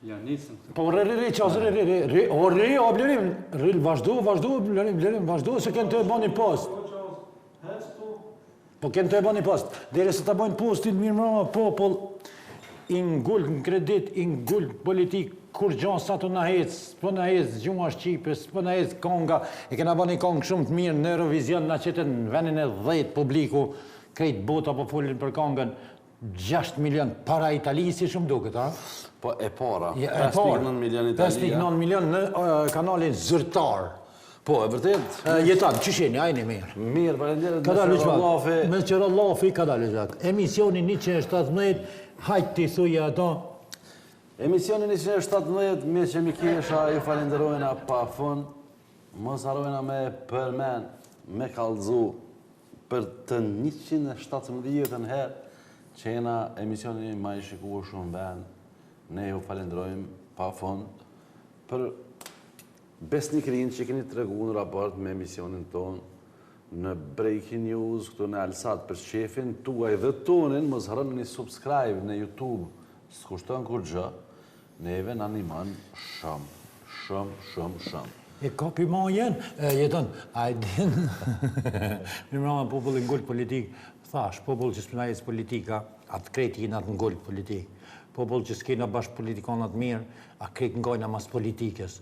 Ja, nisëm. Po rri, qasë rri, o blerim, vazhdo, vazhdo, se kënë të e bani post. Po kënë të e bani post. Dere se të bani postin, mirë mërëma, popull, i ngull në kredit, i ngull politik, kur gjanë sa të në hecë, po në hecë gjuma Shqipës, po në hecë konga, e kena bani kongë shumë të mirë në Eurovision, në qëtën në venin e 10 publiku, krejt bota po folin për kongën, 6 milion para Italisi shumë duket, a? Po e para, 5.9 milion Italia. 5.9 milion në kanalin zyrtar. Po, e vërtet. Jetan, që sheni, ajni mirë. Mirë, falenderoj. Kada Luqmat, me qëra lafi, kada Luqmat. Emisioni 117, hajtë të thuja ato. Emisioni 117, me që mi kesha, ju falenderojna pa fund, mos harojna me përmen, me kalzu, për të 117 herë, që jena emisionin ma i shikuar shumë vend, ne ju falenderojmë pa fond për besnikrin që keni të regu në raport me emisionin tonë në Breaking News, këtu në Alsat për shefin tuaj dhe tonin, mos harroni një subscribe në YouTube, s'kushton kur gjë, neve në animan shumë. E kapi ma jenë, jeton, a e din, në mërama popullin ngull politik, thash, popull që s'pëna jetës politika, atë krejt jina të ngull politik. Popull që s'kena bashkë politikanat mirë, a krejt ngajna mas politikës.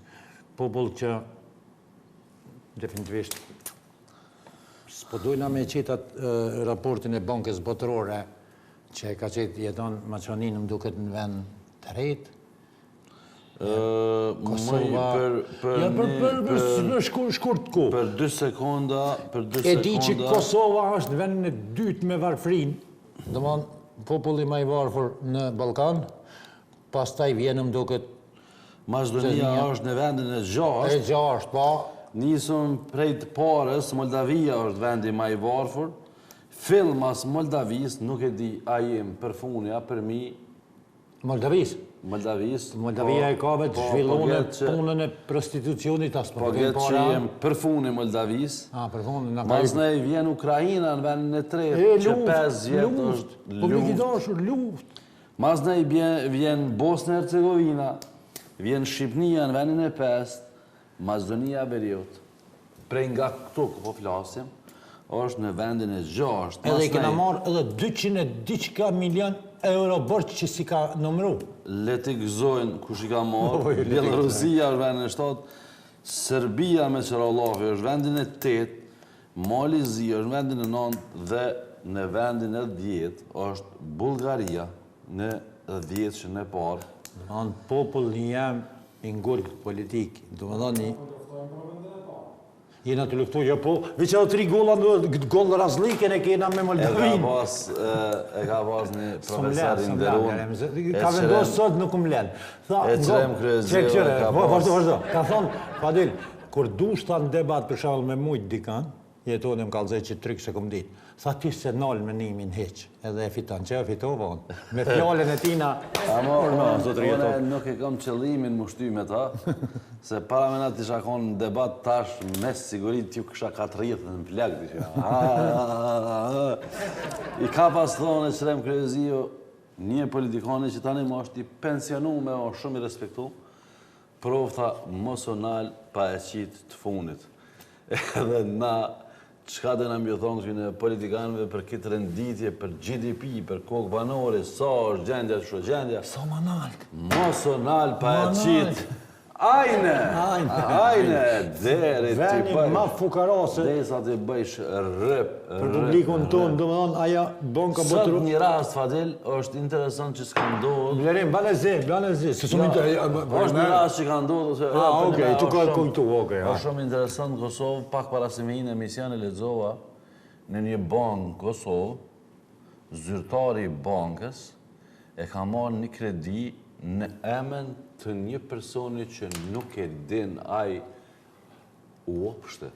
Popull që, definitivisht, s'podojna me qetat raportin e bankës botërore, që ka qetë jeton Maqanin më duket në vend të rejtë, Kosova... Për shkurt ku. Për 2 sekonda, E di që Kosova është vendin e dytë me varfrin, domthon populli më i varfër në Ballkan, pastaj vjen më duket Maqedonia është në vendin e 6. E 6, po. Nisëm prej të parës, Moldavia është vendi më i varfër. Fill mas Moldavis, nuk e di a jem për funja, për mi... Moldavia e ka vetë zhvillone punën e prostitucionit asë po këtë që jem për funi Moldavis. Për funi në mas ne vjen Ukrajina në vendin e 3, që 5 vjetë është luft. Mas ne vjen Bosnë-Hercegovina, vjen Shqipnia në vendin e 5, Maqedonia Veriut. Prej nga këtu po flasim, është në vendin e 6. Edhe i kena marrë edhe 200 milion euro bërç që si ka nëmru. Le t'i gëzojnë kush i ka marrë. Bielorusia është vendin e 7, Serbia me Qëralafi është vendin e 8, Malizia është vendin e 9 dhe në vendin e 10 është Bulgaria në 10 që në parë. Në popull një jam i ngull politik, do më dhoni... Jena të luftu, jo po, veç edhe 3 golla razliken e kena me Moldavin. E ka pas një profesor i nderuar. Ka vendosur sot nuk më len. E qërem kryezio e ka pas. Vazhdo. Ka thonë, Fadil, kur dush ta në debat për shembull me mujt dikan, jetonim kallëzoj që 3 se kom ditë. Tha ti se nal me nimin heq, edhe e fiton, që e fitova unë. Me fjallën e tina, Unë nuk e kam qëllimin më shty me ta, se para me na t'isha konë në debat tash, mes sigurit t'ju kësha 4 në plak, I ka pas thonë e qërem kryezio, një politikane që tani më është i pensionu me o shumë i respektu, profta mosonal pa e qitë të funit. Edhe na, qka dhe në mbjo thonë që në politikanëve për këtë renditje, për GDP, për kokë banore, sa është gjendja, që është gjendja. Sa më nalt. Mosonal pa e qitë. Ajne, deri Veni ma fukarase. Dhe sa t'i bëjsh rëp. Për publikun tonë, do më thonë, aja banka botëru. Sot një rast, Fadil, është interesant që s'ka ndodhë. Blerim, banezi. është një rast që ka ndodhë. Okej, tu ka kujtu, okej. është shumë interesant Kosovë, pak para se me hinë emision e lexova, në një bankë Kosovë, zyrtari i bankës e ka marrë një kredi në emën të një personi që nuk e din ai uopshte.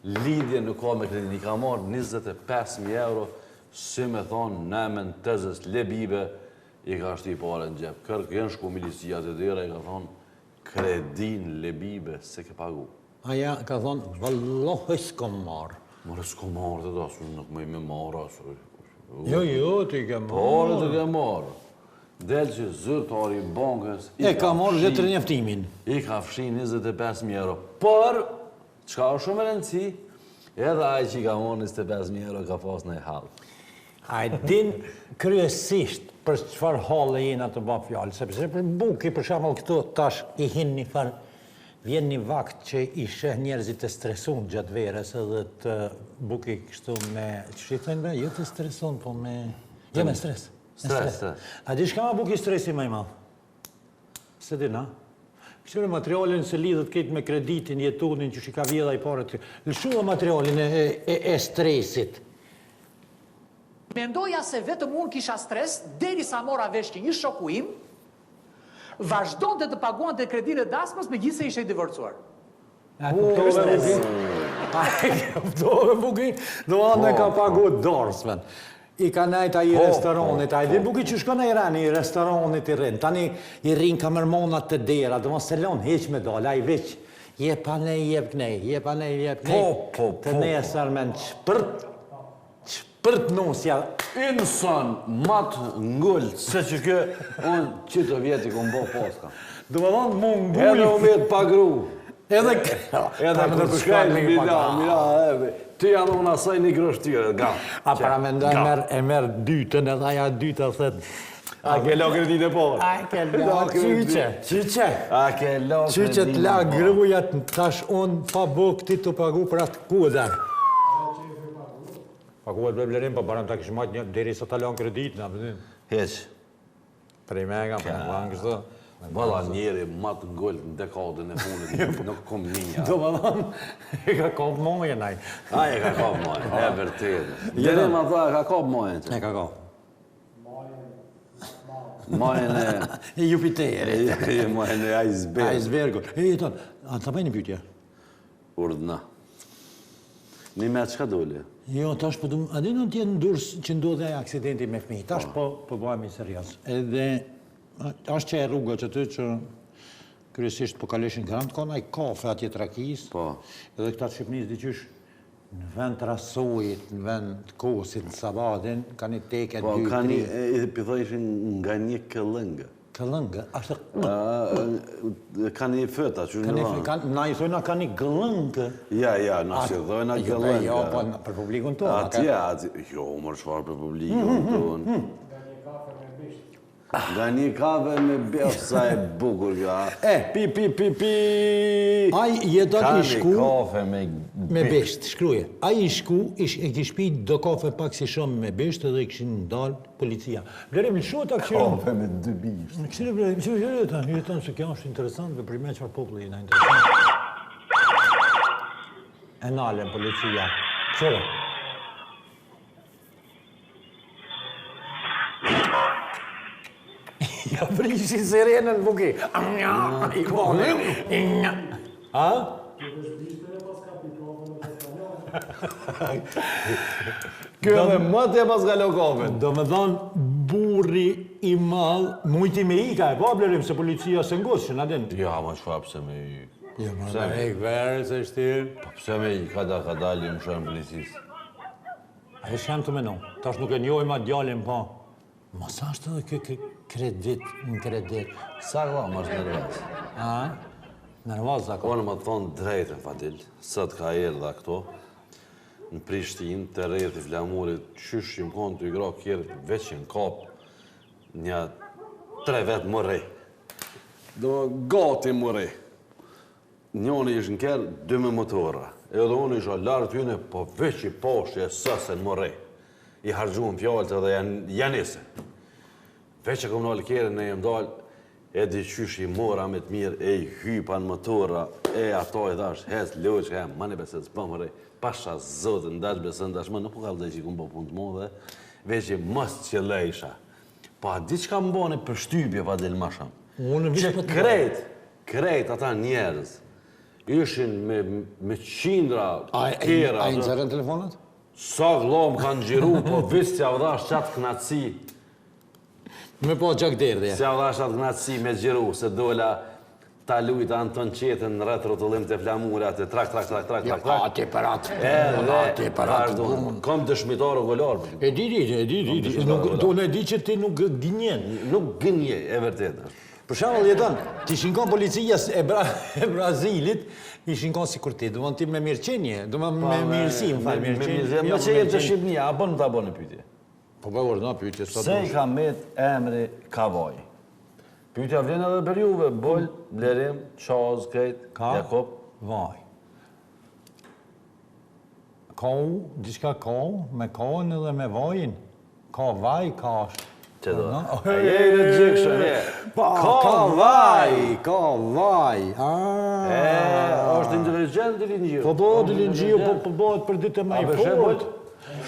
Lidhje nuk ka me kredi, i ka marrë 25.000 euro, si me thonë në emën tezës Lebibe, i ka shti pare në gjep. Kërkë jenë shku milicijat e dyre, i ka thonë kredin Lebibe se ke pagu. Aja ka thonë, vallohi s'kom marrë. Mërë s'kom marrë të da, su nuk me marrë, asë. Jo, ti ke marrë. Pare të ke marrë. Del që zyrtari i bankës... E ka marrë letër njoftimin. I ka fshin 25.000 euro. Por, çka është shumë e rëndësi, edhe ai që i ka marrë 25.000 euro ka pas në hall. A e din kryesisht për çfarë halle jena të bë fjalë, sepse për buki, për shembull këtu tash i hin një farë, vjen një vakt që i sheh njerëzit të stresuar gjatë verës edhe të buki kështu me, ç'i thënë, jo të stresuar, po me, jo me stres. Stres. A di shka ma buki stresi më i madh? Se di, na? Kështu materialin se lidhet këtë me kreditin, jetunin që shika vjedha i pare të... Lëshu dhe materialin e stresit. Mendoja se vetëm unë kisha stres, deri sa mora vesh që një shoku im, vazhdonte të paguante kredinë e dasmës me gjithë se ishte i divorcuar. A kuptove buki, do anë ka pagu dorsmen. I ka najt ai restoranit, ai dhe buki që shkon ai rani i restoranit i rrin. Tani i rrin kamermonat të dera, do mos se lon hiç me dal, ai veç jep anej, jep knej, jep anej, jep knej. Po. Të nesër men çpërt nusja. Insan matë ngullë, se që kë, unë qito vjeti ku mbo poska. Do më thonë mu Edhe ngulli. u vetë pagru. Edhe kur shkajnë, mira, ty janë unë asaj një grështyre, ga. A para mendoj e merr dytën edhe aja dyta thet. A ke lo kreditë po? A ke lo qyqe. A ke lo Qyqe të la grujat tash unë pa buk ti të pagu për atë kuder. Paguat për blerim, pa barëm ta kishë majtë një deri sa talon kredit, në përdin. Heq. Prej mega, për në bankë kështu. Bala njeri matë ngullë në dekadën e punët, nuk kom një. Do më thonë, e ka kopë mojë naj. A, e ka kopë mojë, e vërtetë. Dere ma tha, ka kopë mojën që. E ka kopë. Mojën e... E Jupiterit. Mojën e iceberg. Icebergu. E tonë, a të bëjnë një pytje? Urdhna. Një me qka dole? Jo, tash po a di në tjetë ndurës që ndodhe aksidenti me fmi. Tash po bëjmë i serios. Edhe, është që e rruga që ty që kryesisht po kaleshin grand, ka naj kafe atje Trakis. Po. Edhe këta të Shqipnis diqysh në vend të rasojit, në vend të kosit, në sabadin, ka një teke, 2-3. Po, ka një, i pëthojshin nga një këllëngë. Këllëngë, ashtë... Ka një fëta, që në dhanë. Na i thojna ka një gëllëngë. Ja, na si dhojna këllëngë. Jo, po për publikun tonë. Atje, jo, mërë shfarë për publikun tonë. Nga një kafe me befë, sa e bukur kjo. Pi. Ai jeton i shku... Ka një kafe me besht, shkruje. Ai i shku, e kishë pi do kafe pak si shumë me besht edhe i këshin dalë policia. Blerim, lëshu ta këshirë... Kafe me 2 bisht. Këshirë, blerim, jeton se kjo është interesant dhe përme qëfar populli jena interesant. E nalën policia. Këshirë. Ja prishi sirenën buki. I kone. A? Kjo edhe më të e pas galo kafe. Do me thonë, burri i malë, mujti me ika e po blerim se policia se ngosë që na den. Ja, ma qfa pëse me i... Jo, ma në e këverë se shtirë. Pëse me i kada dalim shërën policisë. A e shem të menon, tash nuk e njoj ma djalin po. Ma sa është edhe kë kredit në kredit? Sa këla më është nërvaz? A? Nërvaz, zako? Onë më thonë drejtë, Fadil, sët ka erdha këto, në Prishtinë, të rejtë i flamurit, qyshim konë të i gra kjerët, veç në kapë, një 3 vetë më rej. Do gati më rej. Njoni ishë në kjerë 2 me motora, edhe unë isha lartë tyne, po veç i poshtë e sësen më rej. I hargjuën fjallët edhe janise. Veç e kom nalë kjerën e jem dalë, e di qysh i mora me të mirë, e i hypan motora, e ato i dhash, hez, loqë, e mani beset s'pa më rej, pasha zotë, ndash besën, ndash më, nuk po kalë dhe që i kumë po punë të modhe, veç i mës që lejsha. Pa, di që ka më bane për shtypje, pa del ma shumë. Që krejt ata njerëz, ishin me qindra, kjera. A i nëzërën telefonat? Sa glom kanë gjiru, po visë që avdash qatë knatësi. Me po gjak derdhje. Se avdash qatë knatësi me gjiru, se dola ta lujt Anton Qetën në rreth rrotullim të flamurat, e trak. Ati për atë. Ati për atë. Kom dëshmitarë golar. E di. Do në di që ti nuk gënjen. Nuk gënje, e vërtet. Për shembull jeton, ti shinkon policia e Brazilit, i shinkon si kur ti, do të me mirëqenie, do me mirësi, më fal mirëqenie. Me që jetë të Shqipnia, a bën ta bënë pyetje. Po bëvor, na pyetje sot. Se i ka met emri Kavaj. Pyetja vlen edhe për juve, Bol, Blerim, Çaz, Krejt, Jakob, Vaj. Kau, diçka kau, me kaun edhe me vajin. Ka vaj, ka është. Që do? A je në gjekshën, e? Ka vaj. Është inteligent Dilingjiu. Po, Dilingjiu, po bëhet për ditë më i fort.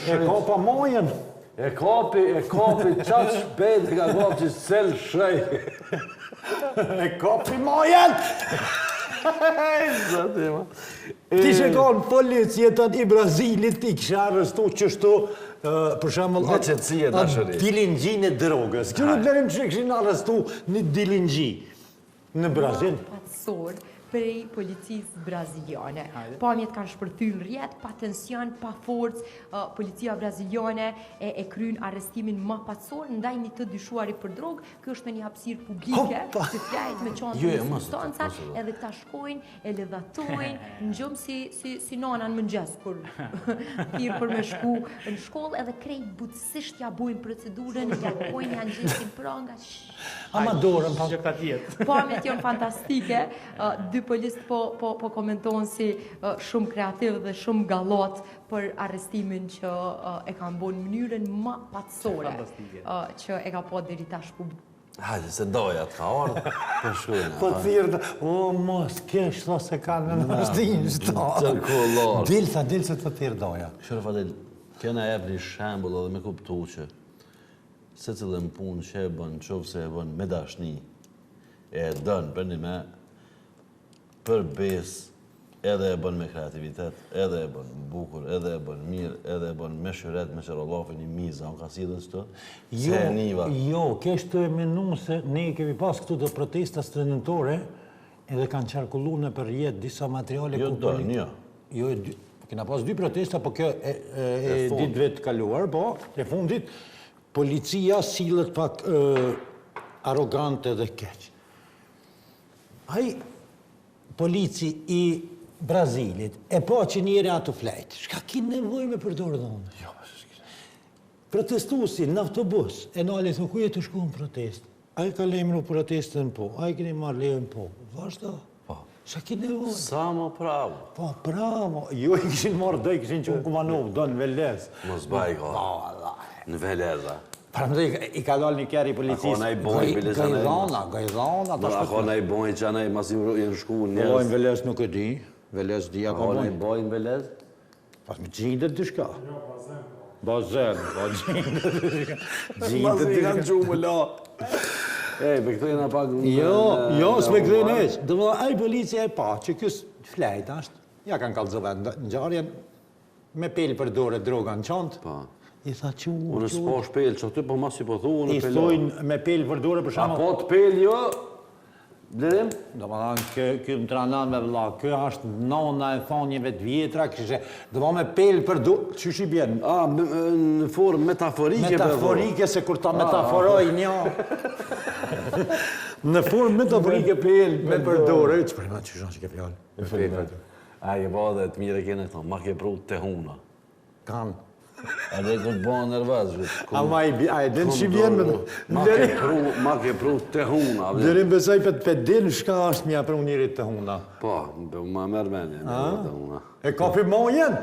E ka pa mojen. E kapi qatë shpejt e ka kapi që sel shrej. E kapi mojen! Ti që ka në policjetën i Brazilit, i kësha arrestu qështu, për shembull, dilingjinë e drogës. Kjo nuk dërim që këshin arrestu një dilingji në Brazil. Patësor prej policisë braziliane. Pamjet kanë shpërthyll rjet, pa tension, pa forcë. Policia braziliane e kryen arrestimin më patësor ndaj një të dyshuarit për drogë. Kjo është në një hapësirë publike, të flajt me qenë të substanca, edhe këta shkojnë, e ledhatojnë, në gjumë si nana në mëngjes, kur thirë për me shku në shkollë, edhe krejt butësisht ja bujnë procedurën, ja kojnë, janë gjesin pranga. Amadorën, pamjet janë fantastike. Dy policët po komentojnë si shumë kreativ dhe shumë gallat për arrestimin që e kanë bërë në mënyrën më patësore që e ka po deri tash publik. Hajde, se doja të ka ardhë, për shkujnë. Po thirë, mos kesh, tha se kanë në nështin, shto. Dil se të thirë doja. Shërë Fadil, kena jep një shembull edhe me kuptu që se cilën punë që e bën, qovë se e bën me dashni, e dënë për një me, për besë, edhe e bën me kreativitet, edhe e bën bukur, edhe e bën mirë, edhe e bën me shyret, me qërollofi një miza, unë ka sidhën së të? Se e niva. Jo, kesh të e menu se ne kemi pas këtu të protesta strënëtore, edhe kanë qarkullu në për jetë disa materiale... Jo, do, një. Jo, kena pas dy protesta, po kjo e ditëve të kaluar, po, e fundit, policia sillet pak arrogante dhe keq. Ai polici i Brazilit e po që njëri ato flejt. Shka ki nevoj me përdorë dhënë? Jo, protestusi në autobus e nali thë ku e të shku në protest? A i ka lemru protestën po, a i keni marrë lejën po. Vashta? Po. Shka ki nevoj? Sa më pravo? Po, pravo. Jo i këshin marrë dhe i këshin që unë kumanov, do në Velez. Mos baj ka. Në Veleza. Parëmëzë, i ka dalë një kjeri policisë. Ako na i bojnë Veleza. Gajdhana. Ako na i bojnë që anaj mas i në shku njës. Bojnë Velez nuk e di. Velez di ako bojnë. Ako na i bojnë Velez? Pas me gjindet të shka. Bazen, po gjindet të shka. Mas i kanë gjumë la. Ej, me këtojnë a pak... Jo, s'me këtojnë eq. Dhe më aj policia e pa, që kësë flejt ashtë. Ja kanë kalzove në gjarjen, me pelë për dore droga në qantë. I tha që... Unë s'po shpelë që aty, po mas i po thu, unë i thojnë me pelë për dore për shama... A po të pelë, jo? Blerim? Do më dhanë, kjo më tranan me vla, kjo është nona e thonjeve të vjetra, kështë do më me pelë për dore... Që shi bjenë? A, në formë metaforike për dore? Metaforike, se kur ta metaforoj një... Në formë metaforike pelë me për dore... Që përma që shonë që ke fjallë? A, je ba dhe të mire kene këto, ma ke pru të huna. Kanë. A dhe këtë bëha nervazë. A e din që vjen me... Ma ke pru të huna. Dërim besaj për din shka është mja pru njërit të huna. Po, ma mërë menje me të huna. E kapi mojen?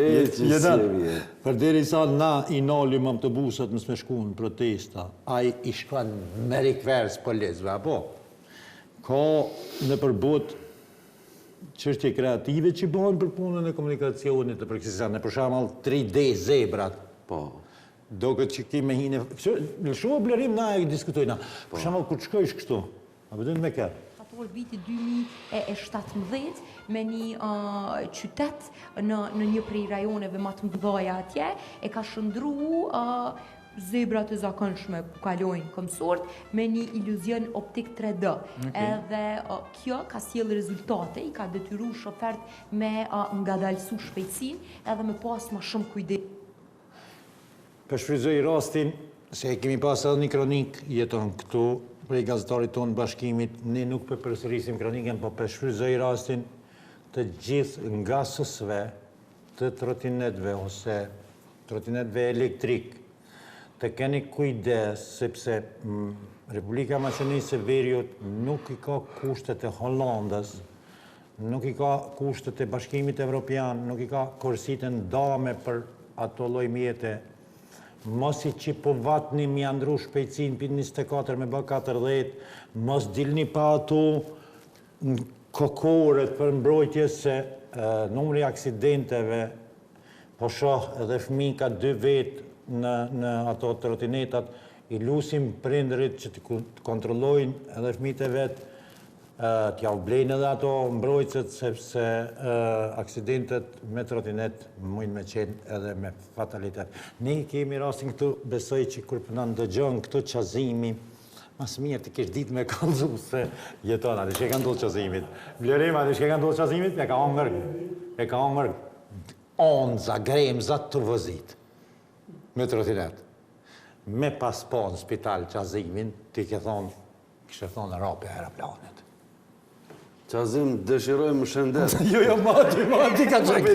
E që si e vjetë. Për deri sa na i nalim autobusat mësë me shku në protesta, a i shkran me rikverës policëve, apo? Ka në përbot çështje kreative që bëhen për punën e komunikacionit të përkësisane, për shembull 3D zebrat. Po. Do këtë që këti me hine... Në shumë Blerim na e diskutojna. Për shembull kur shkojsh kështu, a përdojnë me kërë? Kator viti 2017 me një qytet në një prej rajoneve më të mëdha atje, e ka shëndru zebrat e zakonshme ku kalojnë këmsorët me një iluzion optik 3D. Edhe kjo ka sjellë rezultate, i ka detyruar shofert me ngadalësu shpejtësinë edhe me pas më shumë kujdes. Përshfryzoj rastin, se kemi pas edhe një kronik jeton këtu, prej gazetarit tonë bashkimit, ne nuk përsërisim kronikën, po përshfryzoj rastin të gjithë ngasësve të trotinetve ose trotinetve elektrik, të keni kujdes, sepse Republika Maqedonisë së Veriut nuk i ka kushtet e Hollandës, nuk i ka kushtet e Bashkimit Evropian, nuk i ka kursitë ndame për ato lloj mjete. Mos i qipovatni mi andru shpejtësinë për 24 me bë 40, mos dilni pa ato kokoret për mbrojtje se numri aksidenteve, po shoh edhe fëmijë ka 2 vetë në ato trotinetat, i lusim prindërit që të kontrollojnë edhe fëmijët e vetë, t'ja u blejnë edhe ato mbrojtësit, sepse aksidentet me trotinet mujnë me qenë edhe me fatalitet. Ne kemi rastin këtu, besoj që kur në ndëgjon këtu qazimi, mas mirë të kesh ditë me kallëzu se jeton, atë që ka ndodhë qazimit. Vlerima, atë që ka ndodhë qazimit, e ka hongër onza, gremza, turvozit me trotinet. Me pas po në spital qazimin, ti kështë thonë rapi aeroplanit. Qazim, dëshirojmë shëndet. Jo, mati ka qekë.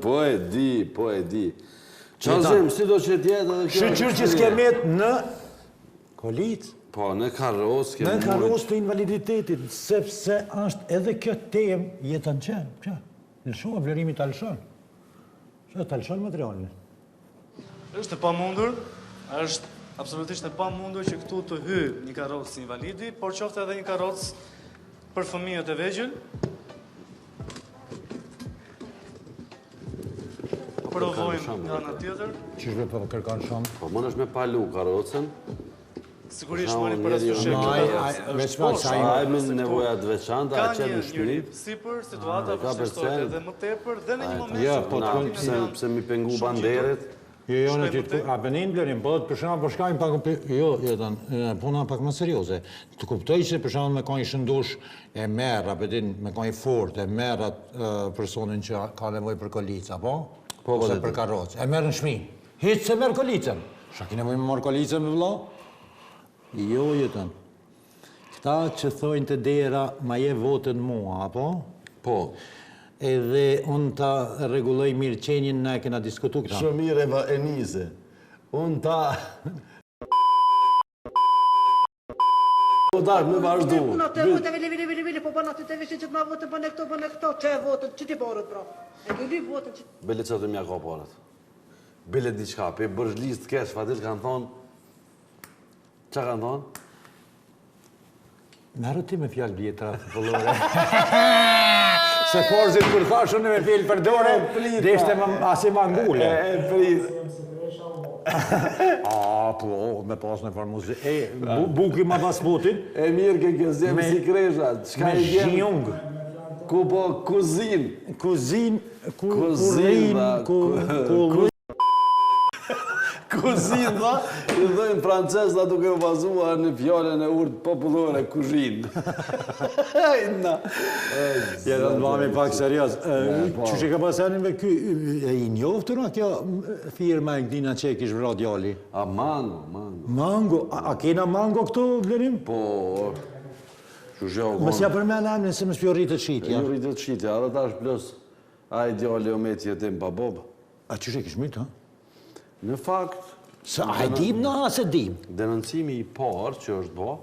Po e di. Qazim, si do që tjetë edhe kjo... Shqyqyr që s'kemet në kolicë. Po, në karos, Në karos të invaliditetit, sepse është edhe kjo temë jetën qenë. Lëshon, vlerimi të lëshon. Që të lëshon materialin. Është e pamundur, është absolutisht e pamundur që këtu të hy një karrocë invalidi, por qoftë edhe një karrocë për fëmijët e vegjël. Provojmë nga ana tjetër. Qishve për kërkan shumë? Po, më nëshme palu karocën. Sigurisht mori parasysh Ajme nevoja të veçanta, a qenë në një shpinë. sipër, situata vështirësohet edhe më tepër dhe në një moment Pse mi pengu banderet. Jo, në të a benin blerim, po të përshama përshkajnë pak, jo, jetën, puna pak më serioze. Të kuptoj që përshama me ka një shëndush e merë, apëtin me ka një fort, e merë atë personin që ka nevoj për kolicë, apo? Po, ose për karrocë. E merë në shmi. Hitë se merë kolicën. Shka ki nevoj me marë kolicën me vla? Jo, jetën. Këta që thojnë të dera ma je votën mua, apo? Po. Edhe unë ta reguloj mirë qenjin në e kena diskutu këta. Shëmir Eva Enise. Unë ta... Po darë, me vazhdu. Puna të vote, vili, po bana të veshin që të ma votën, bëne këto, që e votën, që ti borët, bro. E këlli votën që... Bele që të mja ka parët. Bele diqka, pe bërgjlis të kesh, fatil kanë thonë... Qa kanë thonë? Në rëti me fjallë vjetra të pëllore. Se forzit kur thashën me fjallë përdore, dhe ishte asi mangule. E prit. Po, me pas në farë muzik. Buki ma pas putin. E mirë ke kjo zemë si kreshat. Me zhjung. Ku po kuzin. Kuzin, Kuzin, Kuzin, dha, i dhejnë francesë da duke u bazuar në fjallën e urtë popullore, kuzhin. Jeta në mami pak serios. Që që ka pasenin me ky, e i njoftë në kjo firma e këtina që e kishë vra djali? A mango. Mango? A kena mango këtu, Blerim? Po, që zhjo u Mësja për me në emnin se më s'pjo rritë të shqitja. Ju rritë të shqitja, edhe ta është plus a i djali o me tjetim pa bob. A që që kishë mitë, ha? Në fakt... Sa a dim në ase dim? Denoncimi i parë që është bo...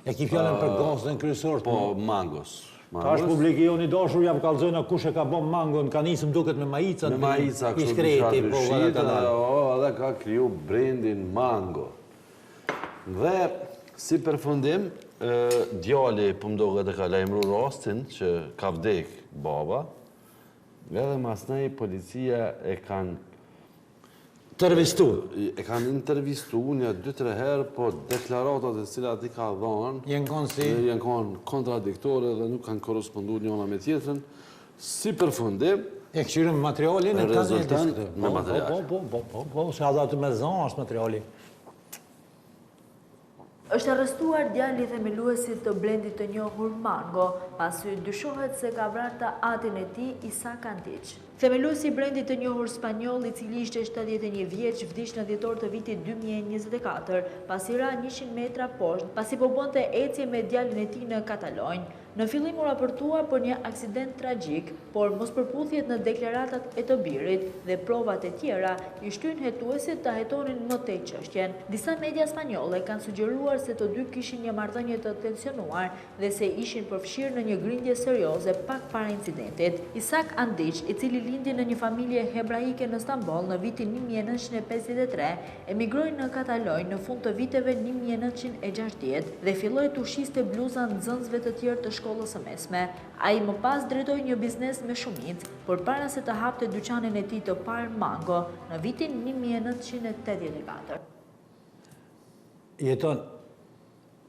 E ki fjallën për gazën kryesor. Po, mangos. Ta është publiki jo një dashur, jam kalzojna kush e ka bom mangon, ka nisëm duket me majica. Me majica, kështu të shatë rëshit, edhe ka kriju brendin mango. Dhe, si përfundim, djali pëmdoga dhe ka lajmru rastin që ka vdek baba, edhe mas nej policia e kanë Intervistu. E kanë intervistu një 2-3 herë, po deklaratat e cilat i ka dhonë Jenë konë si? Jenë konë kontradiktore dhe nuk kanë korrespondu njëna me tjetërën. Si përfundim, E këshirëm materialin e të rezultan me material. Po, se adha të me zonë është materiali. Është arrestuar djali themeluesit të blendit të njohur Mango, pasi dyshohet se ka vrarë të atin e tij Isak Antić. Themeluesi i blendit të njohur spanjoll, i cili ishte 71 vjeç, vdiq në dhjetor të vitit 2024, pasi ra 100 metra poshtë, pasi po bënte ecje me djalin e tij në Katalonjë. Në fillim u raportua për një aksident tragjik, por mospërputhjet në deklaratat e të birit dhe provat e tjera i shtyn hetuesit të hetonin më tej çështjen. Disa media spanjolle kanë sugjeruar se të dy kishin një marrëdhënie të tensionuar dhe se ishin përfshirë në një grindje serioze pak para incidentit. Isak Antić, i cili lindi në një familje hebraike në Stamboll në vitin 1953, emigroi në Katalonjë në fund të viteve 1960 dhe filloi të ushqiste bluza nxënësve të tjerë të shkollës së mesme. Ai më pas drejtoi një biznes me shumicë, por para se të hapte dyqanin e tij të parë Mango në vitin 1984. Jeton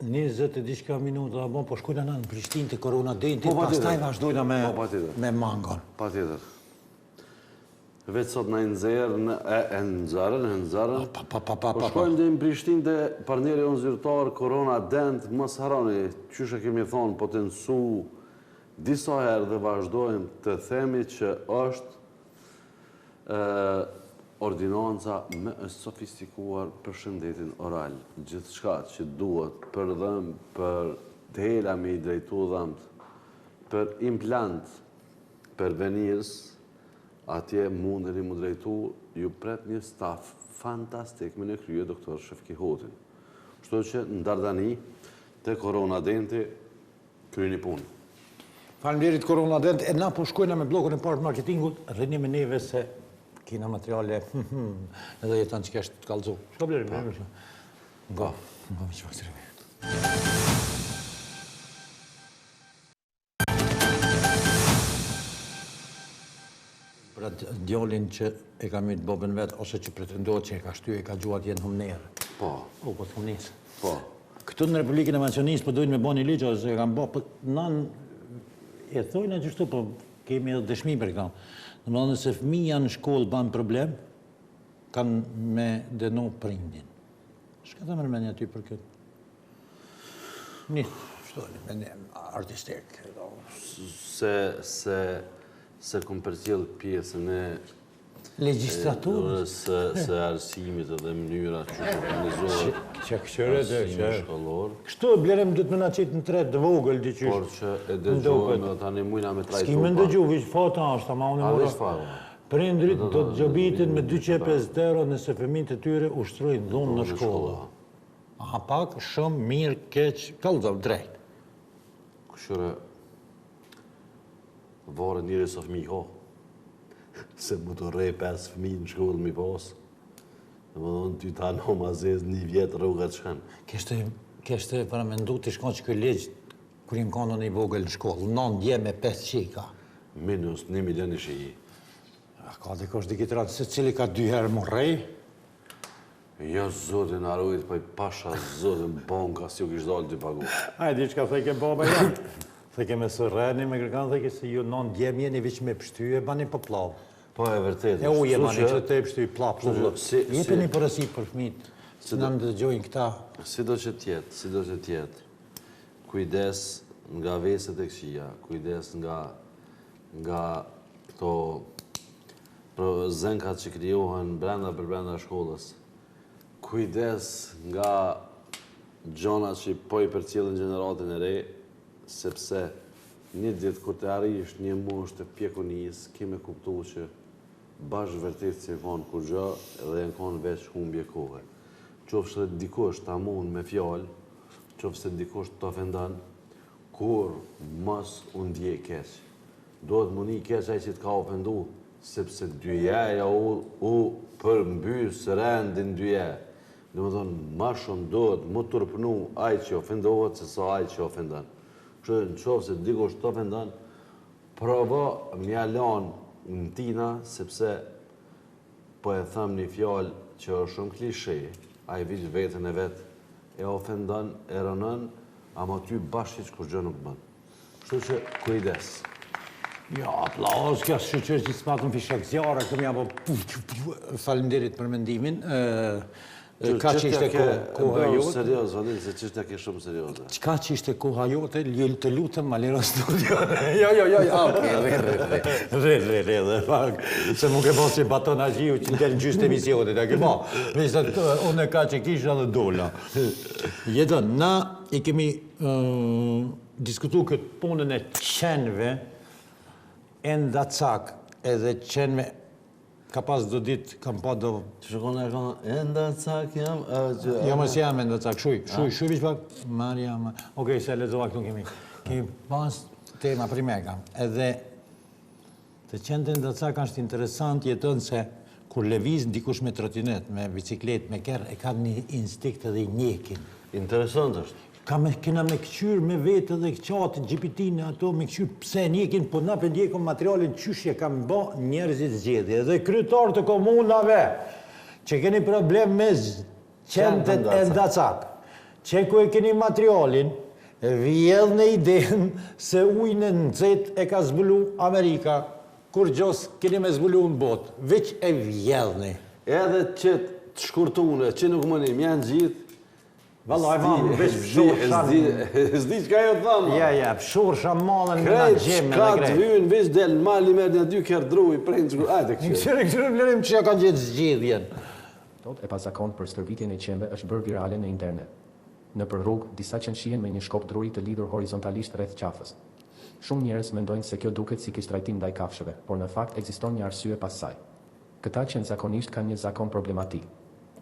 20 e diçka minuta, po shkojna në Prishtinë të koronadentit, Po, patjetër. pastaj vazhdojna Po, patjetër. me Mangon. Patjetër. Vetë sot në nëzarën. Po shkojmë dhe në Prishtinë dhe partneri unë zyrtar, korona dent, mos harroni, qyshe kemi thonë, potencu disa herë dhe vazhdojmë të themi që është ordinanca më e sofistikuar për shëndetin oral. Gjithçka që duhet për dhëmë, për dhela me i drejtu dhëmt, për implant, për venirës, atje mundeni mu drejtu, ju pret një staf fantastik me në krye doktor Shefki Hotin. Shto që në Dardani, të koronadenti, kryeni punë. Faleminderit koronadent, e na po shkojna me blokun e parë të marketingut, rrini me neve se kina materiale, edhe jetan që kështë të kalëzu. Shka blerim? Nga me që faktirimi. Për atë djallin që e ka mytë bobën vetë, ose që pretendohet që e ka shty, e ka gjuat jenë humnerë. Po, Po të humnisë. po. Këtu në Republikën e Mencionisë po dojnë me bo një ligjë, ose e kam bo, për nan e thojnë e gjështu, po kemi edhe dëshmi për këta. Në më nëse fëmija në shkollë banë problem, kanë me denu prindin. Shka ta mërmenja ty për këtë? Një, shtoni, me një artistik. Se kom përcjell pjesën e Legislaturës. se arsimit edhe mënyra që të organizohet Që këshëre dhe arsimi shkollor, Kështu e blerem dhëtë me na qitë në tret dhe vogël diqysh. por që e dëgjojnë tani mujna me trajtu. S'ki me ndëgju, vishë fata është, ama unë A mora. veç fare. Prindrit do të gjobitin me 250 euro nëse fëmijët e tyre ushtrojnë dhunë në shkolla. A pak shumë mirë keq, kallëzov drejt. Këshyre, vare njëri së fëmi ho, se mu të rej 5 fëmi në shkollë mi pas, dhe më dhënë ty ta në mazez një vjetë rrugat shkan. Keshte para me ndu të shkon që këj legjë, kur im konë në i vogël në shkollë, 9 dje me 5 qika. Minus 1 milion i shi. Ka dhe kosh dikitratë se cili ka 2 herë më rej, Jo zotin arrujt, pa i pasha zotin bonka, si ju kishtë dalë të pagu. Ajdi, që ka thej ke baba janë. Thej ke me sërreni, me kërkanë, thej ke se ju 9 dje mjeni vich me pështyje, bani për plavë. Po e vërtet. E uje bani që te pështyje plavë. Jepe një përësi për fmit, që në më dëgjojnë këta. Si do që tjetë, kujdes nga veset e këqia, kujdes nga këto zënkat që krijohen brenda për brenda shkollës, kujdes nga gjonat që po i përcjellin gjeneratin e re, sepse një ditë kur të arrish një moshë të pjekunisë, keme kuptu që bashkë vërtet që e konë kur gjë edhe e konë veç humbje kohë. Qofshë të dikush të amun me fjallë, qofshë të dikush të ofendan, kur mos unë dje keq. Do të muni keq ai që të ka ofendu, sepse dyjaja u përmbys rendin dyja. Dhe më thonë, ma shumë do të më tërpënu ai që ofendohet, se sa ai që ofendan. Që në qofë se dikush të ofendan, provo mja lanë në tina, sepse po e thëmë një fjallë që është shumë klishe, a i vishë vetën e vetë, e ofendan, e rënën, ama ty bashkë që kur gjë nuk bënë. Kështu që kujdes. Ja, aplauz, kjo shqyqër që s'patëm fishek zjarë, këmë ja po falimderit për mendimin. Ka që ishte koha jote? Serios, Valin, se qështja ke shumë serioze. Ka që ishte koha jote, të lutëm, ma lero studio. Jo, re, fakt. Se mu ke po si baton agjiu që del në gjysë të emisionit, a ke po. Vishtë, unë ka që kisha dhe dola. Jetën, na i kemi diskutu këtë punën e qenve, enda cak, edhe qenve, ka pas do dit, kam pa do... Që shukon e kanë, enda cak jam... Jo, mës jam enda cak, shuj vish pak, Marja... Okej, se lezova këtu kemi pas tema primeka, edhe të qenë enda cak është interesant jetën se kur leviz dikush me trotinet, me biciklet, me kerë, e ka një instinkt edhe i njekin. Interesant është. Kena me këqyr me vetë edhe qatë, GPT-në ato, me këqyr pse njëkin, po na për ndjekon materialin qyshje kam ba njerëzit zgjedhje. Dhe kryetar të komunave, që keni problem me qentet e ndacak, që ku e keni materialin, vjedh në idenë se ujnë në nëzet e ka zbulu Amerika, kur gjos keni me zbulu në botë, veç e vjedhni. Edhe që të shkurtune, që nuk mënim, janë gjithë, Vallaj, mamë, veç pëshur shanë... Zdi që ka jo të thamë. Ja, pëshur shanë malën me nga Krejt, gjemë shka dhe të krejt. vynë, veç del në mali me një dy kërë druj, prejnë që... Ajde, këshirë. Këshirë blerim që ja kanë gjithë zgjidhjen. Thot e pasakon për stërvitjen e qenve është bërë virale në internet. Në për rrugë, disa qenë shihen me një shkop druri të lidhur horizontalisht rreth qafës. Shumë njerëz mendojnë se kjo duket si kishtrajtim ndaj kafshëve, por në fakt ekziston një arsye pas saj. Këta qenë zakonisht kanë një zakon problematik.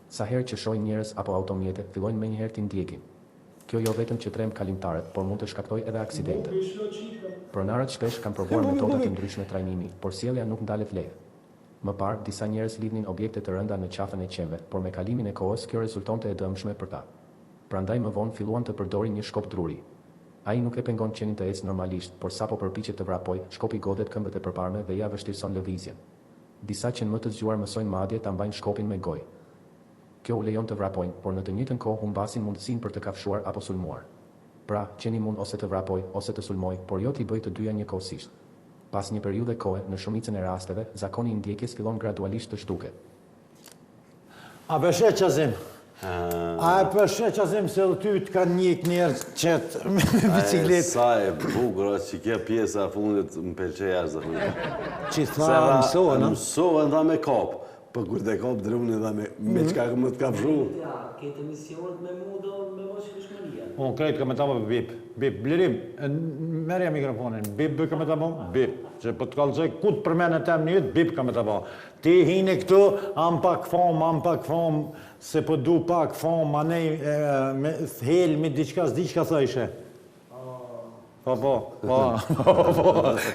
Sa herë që shohin njerëz apo automjete, fillojnë menjëherë t'i ndjekin. Kjo jo vetëm që trem kalimtarët, por mund të shkaktoj edhe aksidente. Pronarët shpesh kanë provuar metoda të ndryshme trajnimi, por sjellja nuk ndalet lehtë. Më parë, disa njerëz lidhnin objekte të rënda në qafën e qenve, por me kalimin e kohës kjo rezultonte e dëmshme për ta. Prandaj më vonë filluan të përdorin një shkop druri. Ai nuk e pengon qenin të ecë normalisht, por sapo përpiqet të vrapoj, shkopi godet këmbët e përparme dhe ja vështirëson lëvizjen. Disa qenë më të zgjuar mësojnë madje ta mbajnë shkopin me gojë. Kjo u lejon të vrapojnë, por në të njëjtën kohë humbasin mundësinë për të kafshuar apo sulmuar. Pra, qeni mund ose të vrapoj, ose të sulmoj, por jo t'i bëj të dyja njëkohësisht. Pas një periudhe kohe, në shumicën e rasteve, zakoni i ndjekjes fillon gradualisht të shtuket. A përshet qazim? A e përshet qazim se dhe ty të kanë njek njerës qëtë me bicikletë? Sa e bukur, që kjo pjesa fundit më pelqej ashtë dhe Që tha mësohen, mësohen dha me kapë. Po kur të kapë druni dhe me qka më të kapë shumë. Ja, këtë emisionet me mu do me mos këshmëria. Unë krejtë ka me ta më bip. Bip, blirim, merja mikrofonin. Bip ka me ta më, bip. Që po të kalëzoj, ku të përmene tem një jetë, bip ka me ta më. Ti hini këtu, am pak fam, se po du pak fam, a nej, me thel, me diqka, s'di qka thëjshe. Po.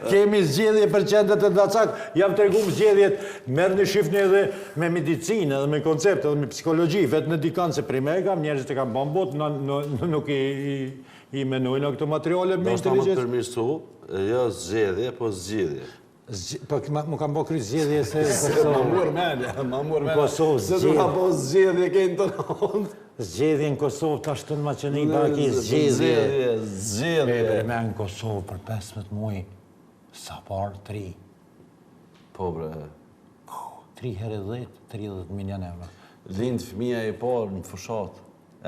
Kemi zgjedhje për qendet e ndacak, jam të regu zgjedhjet, merë në shifni edhe me medicinë, edhe me koncept, edhe me psikologji, vetë në dikanë se prime e kam, njerëzit e kam bambot, nuk i menojnë këto materiale me inteligencë. Do shta më përmirësu, jo zgjedhje, po zgjedhje. Po mu kam bo kryt zgjedhje se... Ma murë menja. Kosovë Se du ka po zgjedhje kejnë të nëndë. Zgjedhje në Kosovë, ta shtë në Maqeni, baki zgjedhje. Zgjedhje. Me në Kosovë për 15 muaj, sa parë 3. Po bre. 3 herë 10, 30 milion euro. Lindë fëmija i parë në fushat,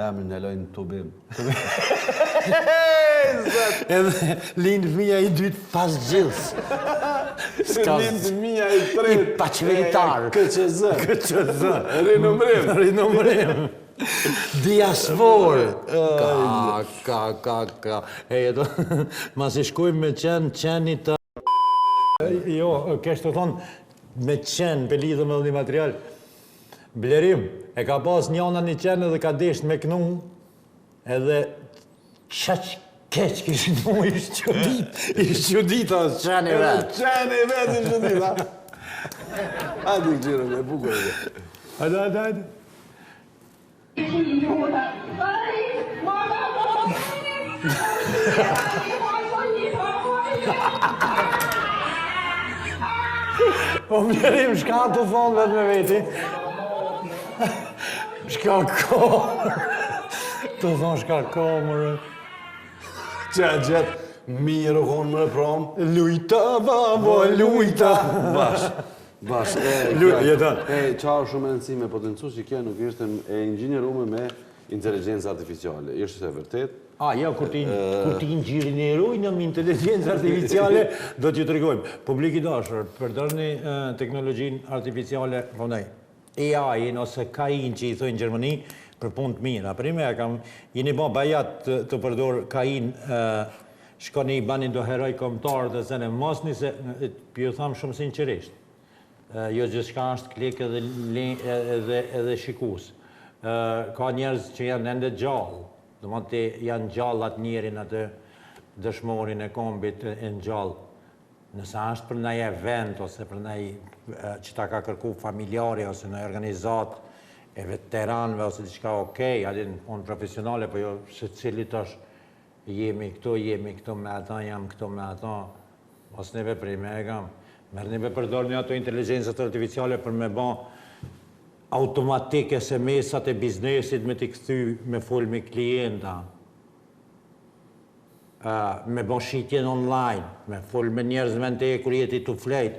emrin e lojnë Tubim. Edhe lindë fëmija i dytë pas gjithës. Lindë fëmija i tretë. I paqveritar. KQZ. Rinumrim. Diaspor. Ka. E jeto, mas i shkojmë me qeni të... Jo, kështë të thonë, me qenë, për lidhëm edhe një material. Blerim, e ka pas njona një qenë edhe ka desht me kënu, edhe qaq keq kështë mu ishtë qudit, a qeni vetë. Qeni vetë ishtë qudit, a? Hajde këgjirë me bukur e dhe. Hajde. Po Blerim, shka të thonë vetë me veti? Shka ko? Të thonë shka ko, mërë. Qenë, mirë u konë më në prom. Lujta, babo, lujta. Bash. Jetan. Qarë shumë e nësi me potencu që kjo nuk ishte e inxhinierume me inteligencë artificiale. Ishte se vërtet. Ja, kur ti inxhinieruj në inteligencë artificiale, do t'ju të regojmë. Publiki dashër, përdërni teknologjinë artificiale, ponaj, AI-in ose KI-in që i thojnë në Gjermani, për punë të mira. Për ime, jeni ba bajat të përdor KI-in, shkoni i bani do heroj komtarë dhe zene mosni se, ju thamë shumë sinqerisht, jo gjithçka është klik edhe shikus. Ka njerëz që janë ende gjallë, do më të janë gjallë atë njerin atë dëshmorin e kombit e në gjallë. Nëse është për nëjë event, ose për nëjë që ta ka kërku familjari, ose në organizat e veteranve, ose diçka okej, adin unë profesionale, po jo se cilit është jemi këto me ata, jam këto me ata, ose neve prej me e kam. Merë neve përdor një ato inteligencët artificiale për me ba automatike se mesat e biznesit me t'i këthy me full me klienta. Me bon shqitjen online, me full me njerëzve në te kur jeti të flejt,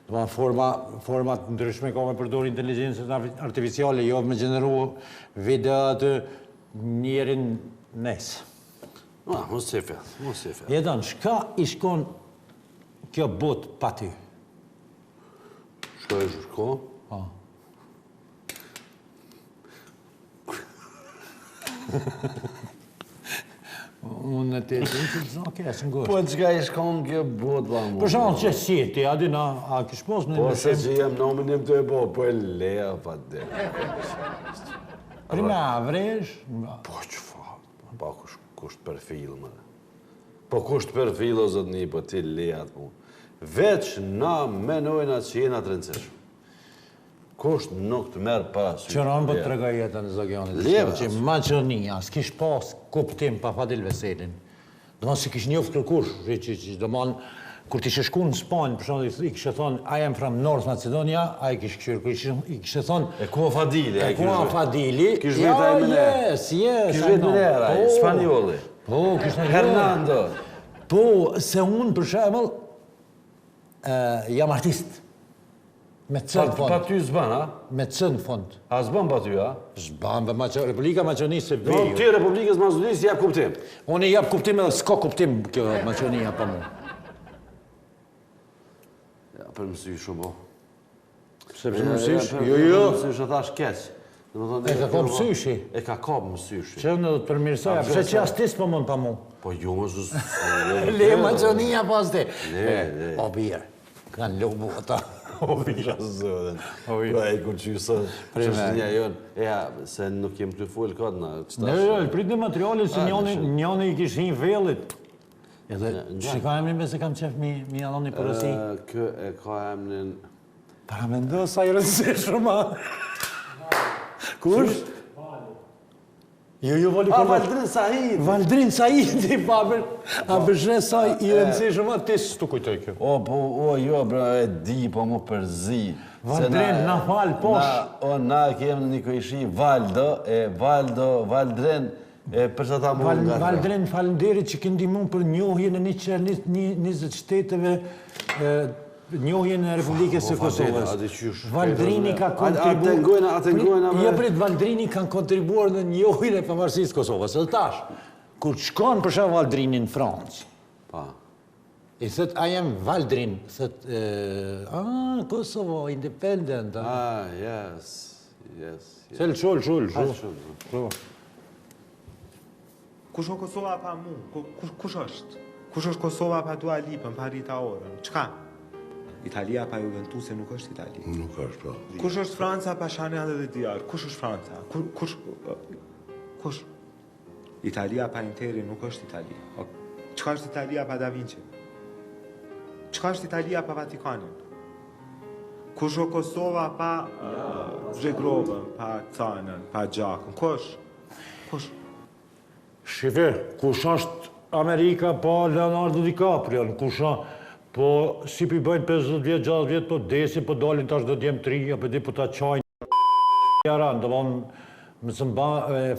format ndryshme ka me përdor inteligencët artificiale, jo me gjeneru videat njerin nesë. Mos se fel. Jetan, shka i shkon kjo bot pa ty? Shko e shko? Unë në të jetin që të zonë kesë në gështë. Po qka i shkon kjo bot, ba mu? Për shumë që si ti, adina, a kish pos në Po se që jem nominim të e bo, po e leja pa dhe. Prime avresh? Po që fa, pa kusht perfil, më. Po kusht perfil, o zotni, po ti leja të mu. Veç na menojna që jena të rëndësishmë. Kusht nuk të merë parasysh. Qëron për të regaj jetën në Zogjanit. Leve. Që Maqonia s'kish pas kuptim pa Fadil Veselin. Do më si kish njoft kërkush, do më kur t'i shku në Spanjë, për shumë i kishë thonë, I am from North Macedonia, a i kishë këshyrë, i kishë thonë... E ku Fadili, a i kishë vetë. Fadili. Kishë vetë a i mene. Kishë vetë në era, Spanjoli. Po, kishë në Hernando. Po, se unë për shemëll, jam artist. Me cënë fond. Pa ty zban, a? Me cënë fond. A zban pa ty, a? Zban, Republika Maqonisë se Do veju. ti Republikës Maqonisë jap kuptim. Unë i jap kuptim edhe s'ka kuptim kjo Maqonia pa mu. Ja, për mësy shumë, po. Se për mësysh? Jo. Mësysh e thash keq. E ka kap mësyshi? E ka kap mësyshi. Që në do të përmirësoja, përse që astis për mund pa mu. Po jo, më zës... Le Maqonia pas te. Le. O birë, kanë lubu ata. O birë, zëdhen. Po e ku qysë, qështë një jonë. Ja, se nuk jem të full këtë në qëtash. Ne, prit në materialit se njone i kishin vellit. Edhe, që ka emrin be se kam qef mi alon një përësi? Kë e ka emrin... Para me ndo sa i rëndësi shumë. Kush? Jo, voli kur... Valdrin Sahid! Valdrin Sahid, i papër. A bëshre sa i rëndësi shumë, ti së të kujtoj kjo. Jo, bra, e di, po mu përzi. Valdrin, na falë, posh. Na kemë një këjshi Valdo, Valdrin, përsa ta mu nga... Valdrin, falenderit që këndi mund për njohjen e 20 shteteve, njohjen e Republikës së Kosovës. Valdrini ka kontribuar... Atengojna... Jo, prit, Valdrini kanë kontribuar në njohjen e pavarësisë Kosovës. Edhe tash, kur shkon për shkak Valdrini në Francë, i thët, I am Valdrin, thët, Kosovo, independent. Yes. Shull. Kush është Kosova pa mu? Kush është? Kush është Kosova pa Dua Lipën, pa Rita Orën? Qka? Italia pa Juventus nuk është Itali. Nuk është, pra. Kush është Franca pa Chanel dhe Dior? Kush është Franca? Kush? Italia pa Interi nuk është Itali. Qka është Italia pa Da Vinci? Qka është Italia pa Vatikanin? Kush është Kosova pa Zhegrovën, pa Canën, pa Gjakën? Kush? Shife, kush është Amerika pa Leonardo DiCaprio, kush është, po si pi bëjnë 50 vjetë, 60 vjetë, po desi, po dalin tash do t'jem 3, apo di po ta qajnë jaran, do më së mba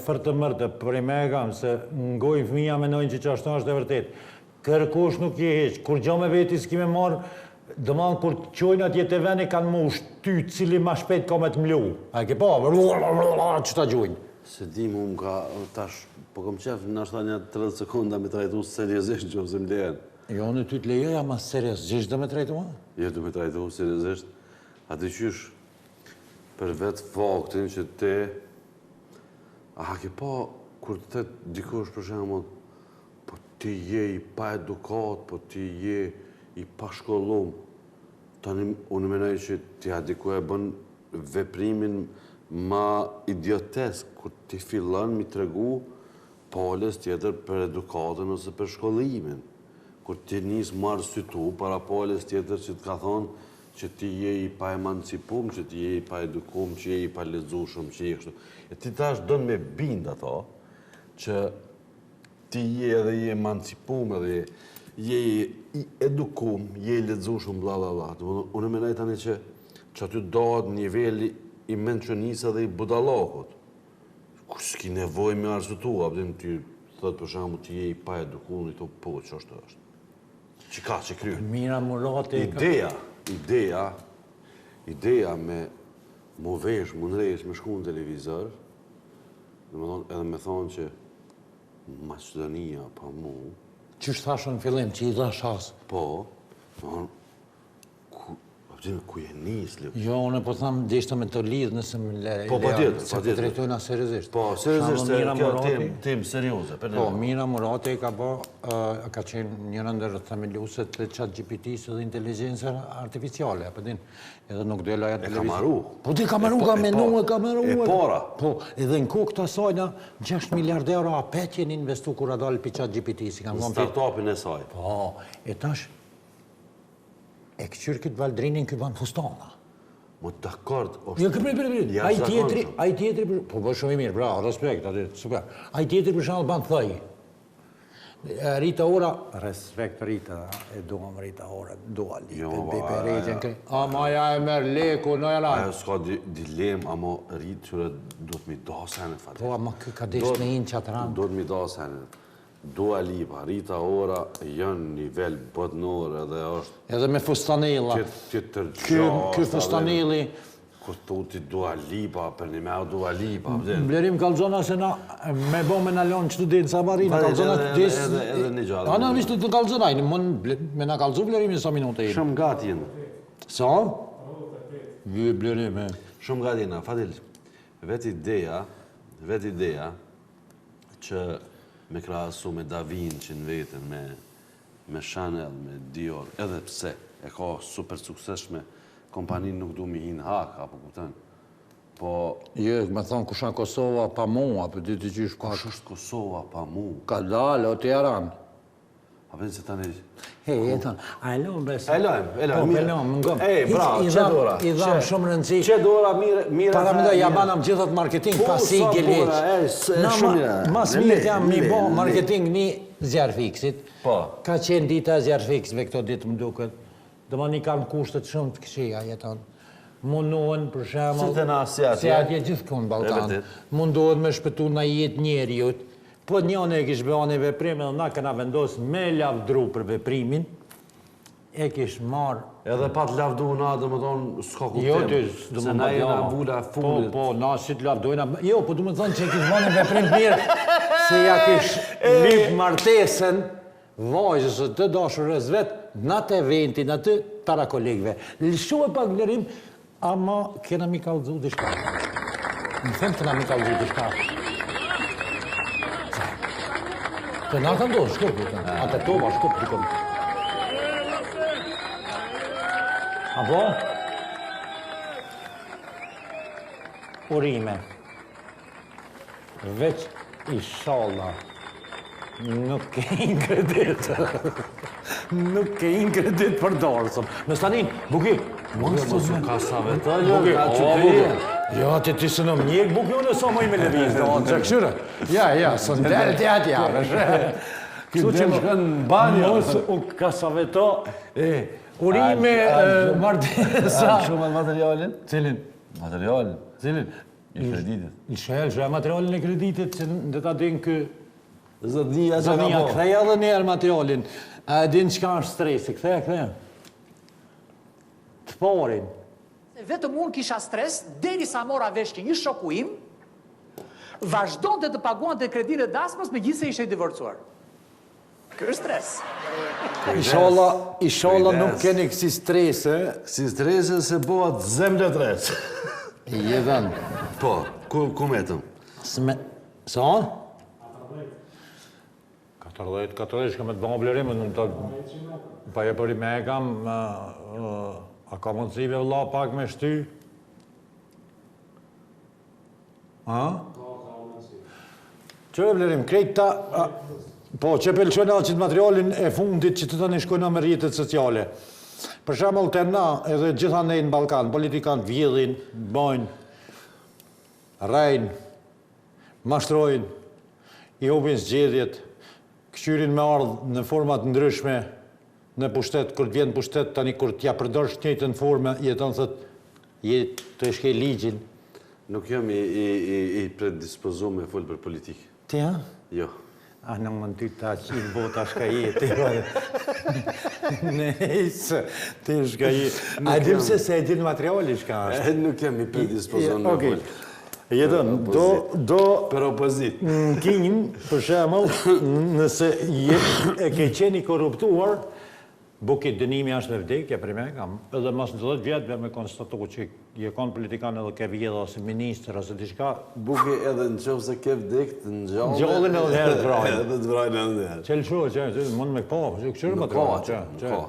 fërtë mërtë, për i me e kam, se ngojnë fëmija menojnë që ashtu është e vërtet. Kërkush nuk je heq. Kur gjo me veti s'ki me marë, dëman kur qojnë atje të veni kanë mu shty cili ma shpejt ka me të mlu. A ke pa, që ta gjojnë. Se di mu më ka tash, po kom qef në ashta një 30 sekunda me trajtu seriosisht që ose më lejen. Jo, në ty të lejoja ma seriosisht dhe me trajtu ma? Jo, du me trajtu seriosisht. A të qysh për vetë faktin që te, a ke pa, kur të të dikosh për shemë, po ti je i pa edukat, po ti je i pa shkollum, tani unë menaj që ti adiko e bën veprimin ma idiotesk, kur ti fillon mi tregu palës tjetër për edukatën ose për shkollimin. Kur ti njësë marë sytu para palës tjetër që të ka thonë që ti je i pa emancipum, që ti je i pa edukum, që je i pa lezushum, që je i kështu. E ti tash dënë me bind ato, që ti je edhe i emancipum, edhe je i edukum, je i lezushum, bla bla bla. Unë menaj tani që aty dohet nivelli i menqënisë edhe i budalokut. Kur s'ki nevoj me arsutu, abdim ty thot për shamu ti je i pa edukum, i to po, që është është. Që ka, që kryu. Mira murate... Ideja me mu vesh, mu nrejsh, me shku në televizor, edhe me thonë që Maqedonia pa mu... Që thashën në fillim, që i dha shas? Po, ku je nis, Luk? Jo, unë po thamë, deshta me të lidhë nëse më le... Po, pa tjetër. Se po drejtojna seriosisht. Po, seriosisht, kjo tem serioze. Po, Mira Murate ka qenë njëra ndër themeluset të ChatGPT-s dhe inteligencë artificiale, apo din, edhe nuk do laja televizion. E ka maru. Po, ti ka maru, ka menu, e ka maru. E para. Po, edhe në kokë të asajna, 6 miliard euro a petjen investu kur a dalë për ChatGPT-s. Në startupin e saj. Po, e tash, e këqyrë këtë valdrinin këtë banë fustana. Mo të dakord, Jo, këpër, aj tjetëri, po bërë shumë i mirë, bravo, respekt, atë, super. Aj tjetëri për shumë banë të thëj. Rita Ora, respekt Rita, e duham Rita Ora, duha lipe, maja e merë leku, në jala. Ajo s'ka dilem, amo Rita qëre do të mi da sene, fatë. Po, ama ka desh me inë qatë ranë. Do të mi da sene. Dua Lipa, Rita Ora janë nivel botnor edhe është... Edhe me fustanella. Ky fustanelli... Kur tuti Dua Lipa, për një me Dua Lipa... Blerim kalzona se na me bo me nalon që të dinë sa marina, kalzona të disë... Edhe një gjallë. Ana vishtë të kalzonaj, me na kalzu blerim një sa minutë e i. Shumë gati jenë. Sa? Blerim e... Shumë gati jenë, Fadil. Vet ideja që me krasu me Da Vinci në vetën, me Chanel, me Dior, edhe pse e ka super sukseshme, kompaninë nuk du mi hinë hak, apo kupten. Po... Je, me thonë, kusha Kosova pa mu, apo dy të gjysh ka... Kush është Kosova pa mu? Ka dalë, o të jaran. A përnë se tani... Hej, e thonë, a e lojmë besë? E lojmë, Po, e lojmë, më ngëm. Ej, bravo, që dora? I dhamë shumë rëndësi. Që dora, mire... Para me da jabanam gjithat marketing, pasi i gëleq. Mas mirë jam një bo marketing një zjarëfiksit. Ka qenë dita zjarëfiksve këto ditë më duket. Dëma një kanë kushtet shumë të këshia jeton. Mundohen, për shemë... Se atje gjithë kënë Balkan. Mundohen me shpëtu në jetë njeriut. Po njënë e kishë bëhane veprime dhe na këna vendosë me lavdru për veprimin. E kishë marë... Edhe pa të lavdu na, dhe më thonë, s'ka kuptim. Jo, të se na jena vula fundit. Po, na si të lavdojna... Jo, po du më thonë që e kishë bëhane veprim mirë. Se ja kishë lip martesën, vajzës të dashurës vetë, në të eventin, në të para kolegve. Lëshu e pak lërim, ama kena mi kalëzu dhe shka. Në them kena mi kalëzu dhe shka. Të nga të ndohë, shkup, atë tova, shkup, dikëm. Apo? Urime. Veç i shalla. Nuk ke inkredit. Nuk ke inkredit për dorësëm. Në stanin, Buki. Mos u kasave të, Buki. ka që të jenë. Ja, ti së në mjek, Buki, unë e sa moj me leviz. Që këshyre? Ja, së ndel të atja. Kështu që më shkën në banjo. Mos u kasave të. Urime, martesa. A shumë materialin? Cilin? Materialin? Cilin? I kreditit. I shë materialin e kreditit, që dhe ta din kë... Zëdhia që ka Zëdhia, po. këtheja dhe njerë materialin. A e din çka është stresi, kthe. Të parin. Vetëm unë kisha stres, derisa mora vesh që një shoku im vazhdonte të paguante kredinë e dasmës megjithëse ishte i divorcuar. Ky është stres. Inshallah nuk keni kësi strese. Si strese se bëhat zemre tres. Jedhan. Po, ku metëm? Sa? 14 shka me të bëngë blerimë, në të pa e përi me e kam, a ka mundësive vëlla pak me shty? A? Që e blerim, krejt ta, po që pëlqojnë aqit materialin e fundit që të të një shkojnë me rjetët sociale. Për shembull të na, edhe gjitha nej në Balkan, politikanë vjedhin, bojnë, rajnë, mashtrojnë, i hupin zgjedhjet, këqyrin me ardhë në format ndryshme në pushtet, kur të vjen pushtet, tani kur t'ja përdorsh njëjtën formë, jeton thot, të shkej ligjin. Nuk jam i predispozuar me fol për politikë. Ti, ha? Jo. A në më në ty ta qinë bota shka jetë. Nëjse, ti shka jetë. A dim se e din materiali shka është? Nuk jam i predispozuar me fol. Jetën, do... Per opozit. Në kinjën, për shemull, nëse e ke qeni korruptuar, bukit dënimi është me vdekje, për me kam, edhe mas në 10 vjetëve me konstatu që je konë politikan edhe ke vjedha ose minister ose diçka. Buki edhe në qofë se ke vdekt, në gjallën... Gjallën edhe herë të vrajnë. Edhe të vrajnë edhe herë. Qelë që, mund me po, këshërë më të vrajnë,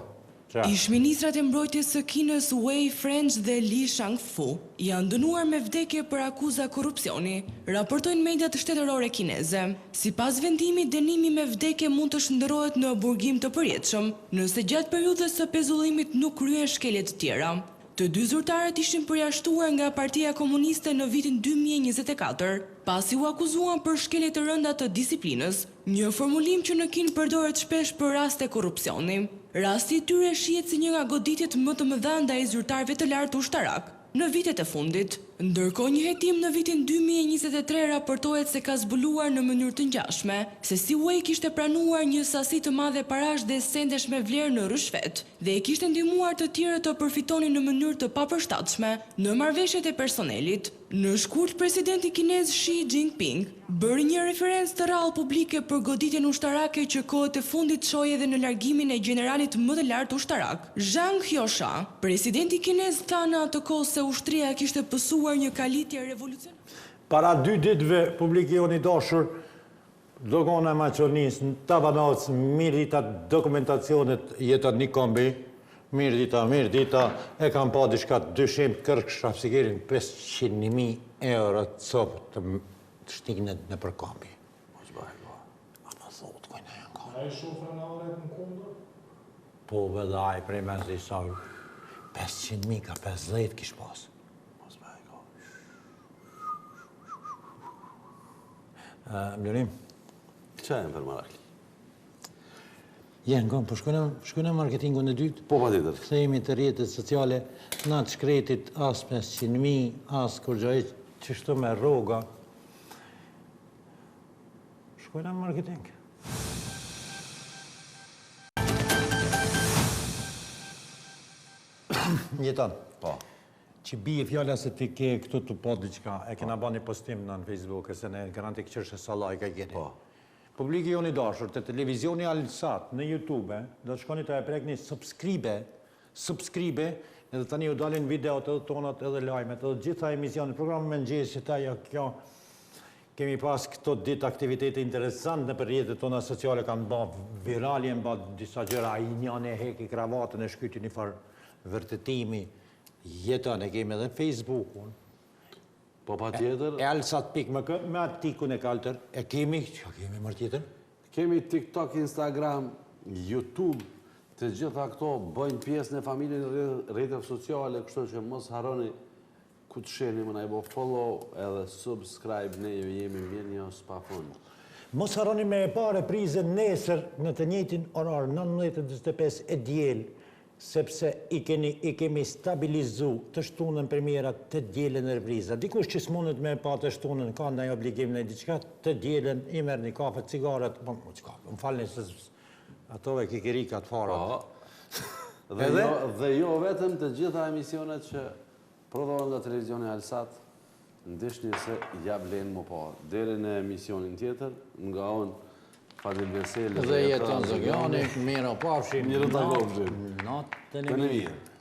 Ish ministrat e mbrojtjes së Kinës Wei French dhe Li Shangfu janë dënuar me vdekje për akuza korrupsioni, raportojnë mediat shtetërore kineze. Sipas vendimit, dënimi me vdekje mund të shndërrohet në burgim të përjetshëm, nëse gjatë periudhës së pezullimit nuk kryen shkelje të tjera. Të dy zyrtarët ishin përjashtuar nga Partia Komuniste në vitin 2024, pasi u akuzuan për shkelje të rënda të disiplinës, një formulim që në Kinë përdoret shpesh për raste korrupsioni. Rasti I tyre shihet si një nga goditjet më të mëdha ndaj zyrtarëve të lartë ushtarak në vitet e fundit. Ndërkohë një hetim në vitin 2023 raportohet se ka zbuluar në mënyrë të ngjashme se si Wei kishte pranuar një sasi të madhe parash dhe sendesh me vlerë në rishfet dhe I kishte ndihmuar të tjerë të përfitonin në mënyrë të papërshtatshme në marrëveshjet e personelit. Në shkurt, presidenti kinez Xi Jinping bëri një referencë të rrallë publike për goditjen ushtarake që kohët e fundit çoi edhe në largimin e generalit më të lartë ushtarak, Zhang Qiusha. Presidenti kinez tha në atë kohë se ushtria kishte pësuar një kalitje revolucionare. Para 2 ditëve, publiki joni dashur, dogona e maqonis, në Tavanoc, mirëdita dokumentacionet jetën një kombi, mirëdita, e kam pa diçka 200 kërk shafsikerin 500.000 euro të copë të shtinet në përkombi. A më thot, kojnë e në kombi. A I shofre në oret në kundër? Po, vedaj, prej me zdi sa 500.000 ka 50 kish pas. Mlerim? Qa e më për marakli? Jenë, kom, po shkojnë marketingun e dytë. Po, pa tjetër. Kthejemi të rjetët sociale, na të shkretit as 500.000, as kur gjaj qështu me rroga. Shkojnë marketing. Jeton. Po. Që bije fjalla se ti ke këtu të po diqka, e kena ba një postim në Facebook, e se ne garanti këqërshë sala I ka gjeni. Po. Publiki joni dashur, të televizioni Alsat në YouTube, do të shkoni të e prekni subscribe, edhe tani u dalin videot edhe tonat edhe lajmet, edhe gjitha emisioni, programë me nxesit, kjo, kemi pas këto ditë aktivitete interesant në për rjetët tona sociale, kanë ba virali, në ba disa gjëra, I njane heki kravatën e shkyti një farë vërtetimi, jetën e kemi edhe Facebookun, Po pa tjetër... E Alsat pik me atikun e kaltër, e kemi, që kemi mërë tjetër? Kemi TikTok, Instagram, YouTube, të gjitha këto bëjnë pjesë në familjen rrjetet sociale, kështu që mos harroni ku të sheni më na I bo follow edhe subscribe, ne jemi mirë një pa fund. Mos harroni me e pa reprizën nesër në të njëjtin orar 19:45 e diel, sepse I kemi stabilizu të shtunën premierat të djelen në repriza. Dikush që s'mundet me pa të shtunën, ka ndaj obligim në diçka, të djelen, I merë një kafe, cigaret, më falni se Atove kikerikat fara. Dhe jo vetëm të gjitha emisionet që prodhohen nga televizioni Alsat, ndeshni se ja vlen më parë. Deri në emisionin tjetër, nga unë Fadil Veseli Dhe jeton Zogjani, mirë pafshim. Mirë të gofshim. Natën e mirë. mirë.